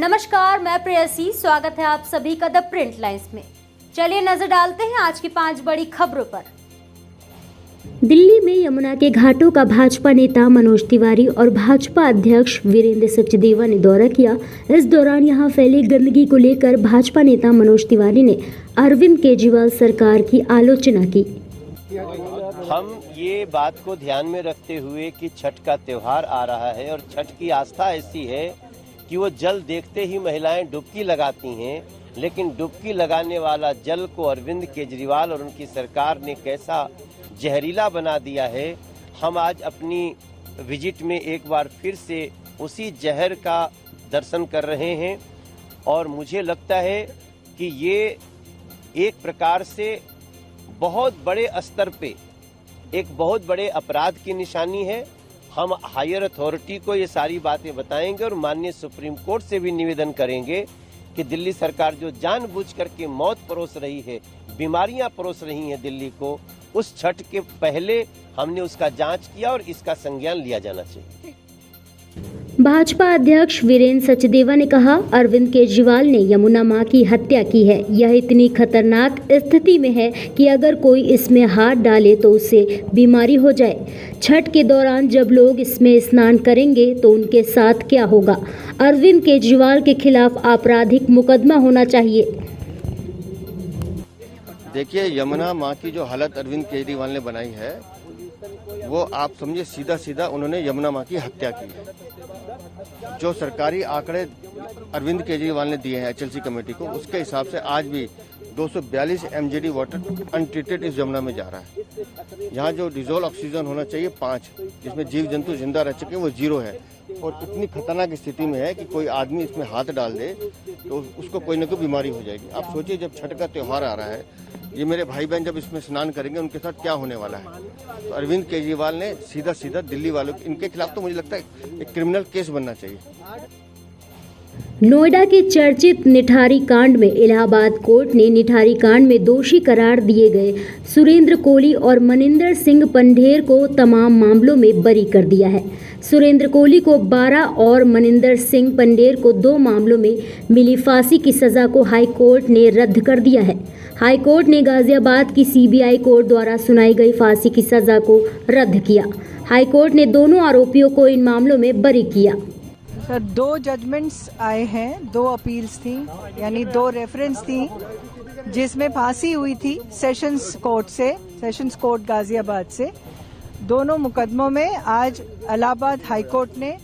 नमस्कार, मैं प्रेयसी। स्वागत है आप सभी का द प्रिंट लाइन्स में। चलिए नजर डालते हैं आज की 5 बड़ी खबरों पर। दिल्ली में यमुना के घाटों का भाजपा नेता मनोज तिवारी और भाजपा अध्यक्ष वीरेंद्र सचदेवा ने दौरा किया। इस दौरान यहां फैली गंदगी को लेकर भाजपा नेता मनोज तिवारी ने अरविंद केजरीवाल सरकार की आलोचना की। हम ये बात को ध्यान में रखते हुए कि छठ का त्योहार आ रहा है और छठ की आस्था ऐसी है कि वो जल देखते ही महिलाएं डुबकी लगाती हैं, लेकिन डुबकी लगाने वाला जल को अरविंद केजरीवाल और उनकी सरकार ने कैसा जहरीला बना दिया है। हम आज अपनी विजिट में एक बार फिर से उसी जहर का दर्शन कर रहे हैं और मुझे लगता है कि ये एक प्रकार से बहुत बड़े स्तर पे एक बहुत बड़े अपराध की निशानी है। हम हायर अथॉरिटी को ये सारी बातें बताएंगे और माननीय सुप्रीम कोर्ट से भी निवेदन करेंगे कि दिल्ली सरकार जो जानबूझ करके मौत परोस रही है, बीमारियां परोस रही हैं दिल्ली को, उस छठ के पहले हमने उसका जांच किया और इसका संज्ञान लिया जाना चाहिए। भाजपा अध्यक्ष वीरेंद्र सचदेवा ने कहा, अरविंद केजरीवाल ने यमुना मां की हत्या की है। यह इतनी खतरनाक स्थिति में है कि अगर कोई इसमें हाथ डाले तो उसे बीमारी हो जाए। छठ के दौरान जब लोग इसमें स्नान करेंगे तो उनके साथ क्या होगा। अरविंद केजरीवाल के खिलाफ आपराधिक मुकदमा होना चाहिए। देखिए, यमुना माँ की जो हालत अरविंद केजरीवाल ने बनाई है वो आप समझिए सीधा सीधा उन्होंने यमुना माँ की हत्या की है। जो सरकारी आंकड़े अरविंद केजरीवाल ने दिए हैं एचएलसी कमेटी को, उसके हिसाब से आज भी 242 एमजीडी वाटर अनट्रीटेड इस यमुना में जा रहा है। यहाँ जो डिजोल्व ऑक्सीजन होना चाहिए 5, जिसमें जीव जंतु जिंदा रह चुके हैं, वो 0 है और इतनी खतरनाक स्थिति में है कि कोई आदमी इसमें हाथ डाल दे तो उसको कोई न कोई बीमारी हो जाएगी। आप सोचिए, जब छठ का त्योहार आ रहा है, ये मेरे भाई बहन जब इसमें स्नान करेंगे उनके साथ क्या होने वाला है। तो अरविंद केजरीवाल ने सीधा सीधा दिल्ली वालों इनके खिलाफ तो मुझे लगता है एक क्रिमिनल केस बनना चाहिए। नोएडा के चर्चित निठारी कांड में इलाहाबाद कोर्ट ने निठारी कांड में दोषी करार दिए गए सुरेंद्र कोली और मनिंदर सिंह पंढेर को तमाम मामलों में बरी कर दिया है। सुरेंद्र कोली को 12 और मनिंदर सिंह पंढेर को 2 मामलों में मिली फांसी की सजा को हाई कोर्ट ने रद्द कर दिया है। हाई कोर्ट ने गाजियाबाद की सीबीआई कोर्ट द्वारा सुनाई गई फांसी की सजा को रद्द किया। हाई कोर्ट ने दोनों आरोपियों को इन मामलों में बरी किया। सर, 2 जजमेंट्स आए हैं, 2 अपील्स थी, यानी 2 रेफरेंस थी, जिसमें फांसी हुई थी सेशंस कोर्ट गाजियाबाद से। दोनों मुकदमों में आज इलाहाबाद हाई कोर्ट ने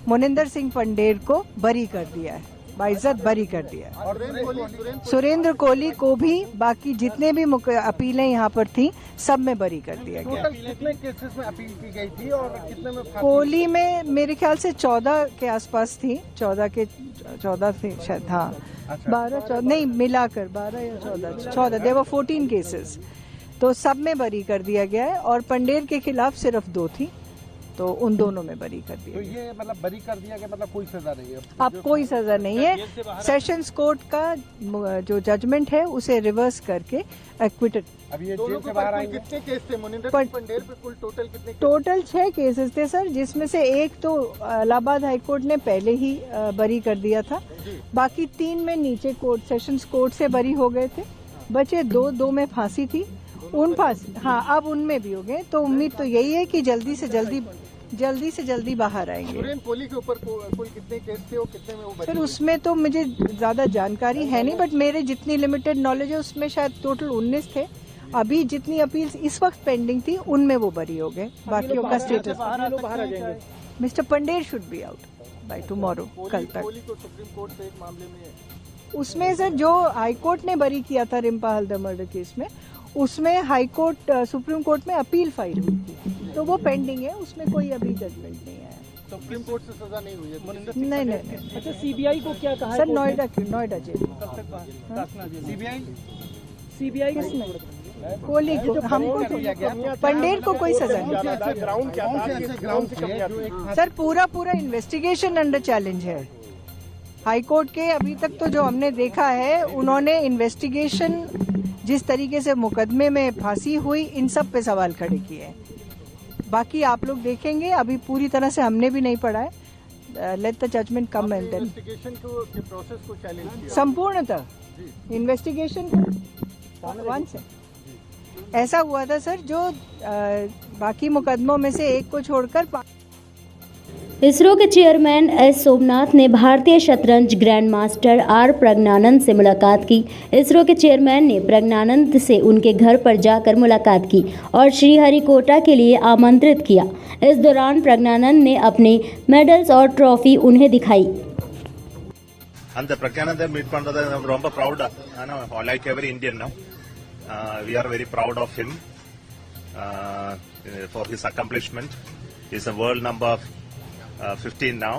मनिंदर सिंह पंढेर को बरी कर दिया है, बाइज्जत बरी कर दिया है। सुरेंद्र कोली को भी बाकी जितने भी अपीलें यहाँ पर थी सब में बरी कर दिया गया। कितने केसेस में अपील की गई थी और कितने में कोली में मेरे ख्याल से 14 के आसपास थी, 14 थे शायद, हाँ। 12-14 नहीं, मिलाकर 12 या 14 देवर 14 केसेस, तो सब में बरी कर दिया गया है और पंढेर के खिलाफ सिर्फ 2 थी, तो उन दोनों में बरी कर दिया। तो ये मतलब बरी कर दिया गया, मतलब कोई सजा नहीं है अब कोई सजा नहीं है। सेशंस कोर्ट का जो जजमेंट है उसे रिवर्स करके एक्विटेड। अब ये जेल से बाहर आएंगे। कितने केस थे मनिंदर सिंह पंढेर पे? कुल टोटल कितने? टोटल 6 केसेस थे सर, जिसमें से एक तो इलाहाबाद हाई कोर्ट ने पहले ही बरी कर दिया था। बाकी 3 में नीचे कोर्ट सेशंस कोर्ट से बरी हो गए थे। बचे 2 में फांसी थी, उन फांसी, हाँ, अब उनमें भी हो गए। तो उम्मीद तो यही है कि जल्दी से जल्दी बाहर आएंगे। सुरेंद्र कोली के ऊपर कुल कितने केस थे और कितने में वो बरी? सर, उसमें तो मुझे ज्यादा जानकारी है नहीं, बट मेरे जितनी लिमिटेड नॉलेज है उसमें शायद टोटल 19 थे। अभी जितनी अपील्स इस वक्त पेंडिंग थी उनमें वो बरी हो गए। बाकियों का स्टेटस बाहर आ जाएंगे। Mister Pandher should be out by tomorrow, कल तक। कोली को सुप्रीम कोर्ट से एक मामले में, उसमें सर जो हाई कोर्ट ने बरी किया था रिम्पा हल्दर मर्डर केस में, उसमें हाई कोर्ट सुप्रीम कोर्ट में अपील फाइल हुई थी, तो वो पेंडिंग है, उसमें कोई अभी जजमेंट नहीं आया। सुप्रीम कोर्ट से सजा नहीं हुई है? नहीं। अच्छा, सीबीआई को क्या कहा sir, Noida jail. CBI Koli को, हमको पंढेर को कोई सजा नहीं। ग्राउंड क्या? सर, पूरा इन्वेस्टिगेशन अंडर चैलेंज है हाई कोर्ट के। अभी तक तो जो हमने देखा है, उन्होंने इन्वेस्टिगेशन, जिस तरीके से मुकदमे में फांसी हुई, इन सब पे सवाल खड़े किए हैं। बाकी आप लोग देखेंगे, अभी पूरी तरह से हमने भी नहीं पढ़ा है। let the judgment come and then investigation के प्रोसेस को चैलेंज किया संपूर्णतः इन्वेस्टिगेशन वन से ऐसा हुआ था सर जो बाकी मुकदमों में से एक को छोड़कर इसरो के चेयरमैन एस सोमनाथ ने भारतीय शतरंज ग्रैंड मास्टर आर प्रज्ञानंद से मुलाकात की। इसरो के चेयरमैन ने प्रज्ञानंद से उनके घर पर जाकर मुलाकात की और श्रीहरिकोटा के लिए आमंत्रित किया। इस दौरान प्रज्ञानंद ने अपने मेडल्स और ट्रॉफी उन्हें दिखाई। அந்த பிரக்யானந்த மீட் பண்றது ரொம்ப ப்ரௌடா like every Indian no we are very proud of him for his accomplishment. He is a world number 15 now,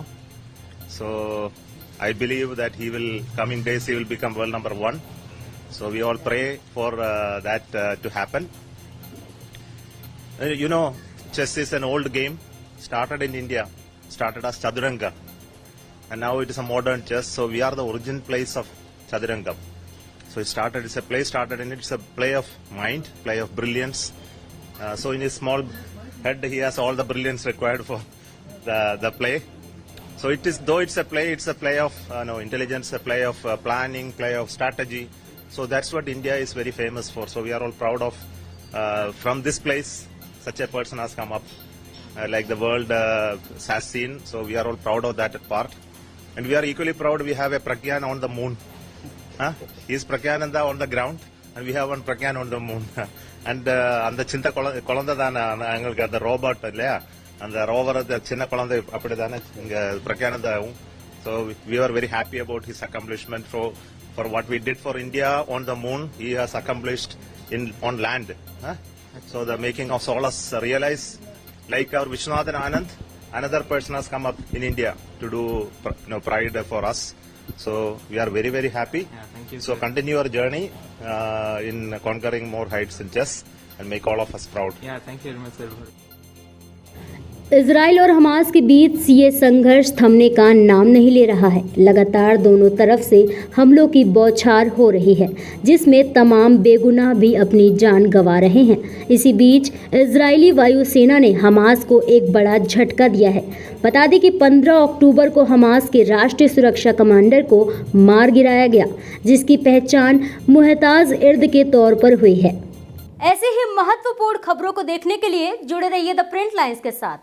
so I believe that he will coming days he will become world number 1, so we all pray for that to happen. You know, chess is an old game, started in India, started as Chaturanga, and now it is a modern chess, so we are the origin place of Chaturanga. So it started, it's a play started in it, it's a play of mind, play of brilliance. So in his small head he has all the brilliance required for the play. So it is, though it's a play of intelligence, a play of planning, play of strategy. So that's what India is very famous for. So we are all proud of, from this place, such a person has come up, like the world has seen. So we are all proud of that part. And we are equally proud we have a Pragyan on the moon. He is Pragyananda on the ground, and we have one Pragyan on the moon. And அந்த சின்ன குழந்தை தானே எங்களுக்கு அந்த robot இல்லையா, அந்த rover அந்த சின்ன குழந்தை அப்படி தானே இங்க பிரக்யானந்தாவும். So we are very happy about his accomplishment for what we did for India on the moon. He has accomplished on land. So the making of Solus realize, like our Vishwanathan Anand, another person has come up in India to do pride for us. So we are very, very happy. Yeah, thank you, so sir. continue your journey in conquering more heights in chess and make all of us proud. Yeah, thank you very much, sir. Israel और Hamas के बीच ये संघर्ष थमने का नाम नहीं ले रहा है। लगातार दोनों तरफ से हमलों की बौछार हो रही है, जिसमें तमाम बेगुनाह भी अपनी जान गंवा रहे हैं। इसी बीच इजरायली वायुसेना ने हमास को एक बड़ा झटका दिया है। बता दें कि 15 अक्टूबर को हमास के राष्ट्रीय सुरक्षा कमांडर को मार गिराया गया, जिसकी पहचान मुहताज इर्द के तौर पर हुई है। ऐसे ही महत्वपूर्ण खबरों को देखने के लिए जुड़े रहिए द प्रिंट लाइन्स के साथ।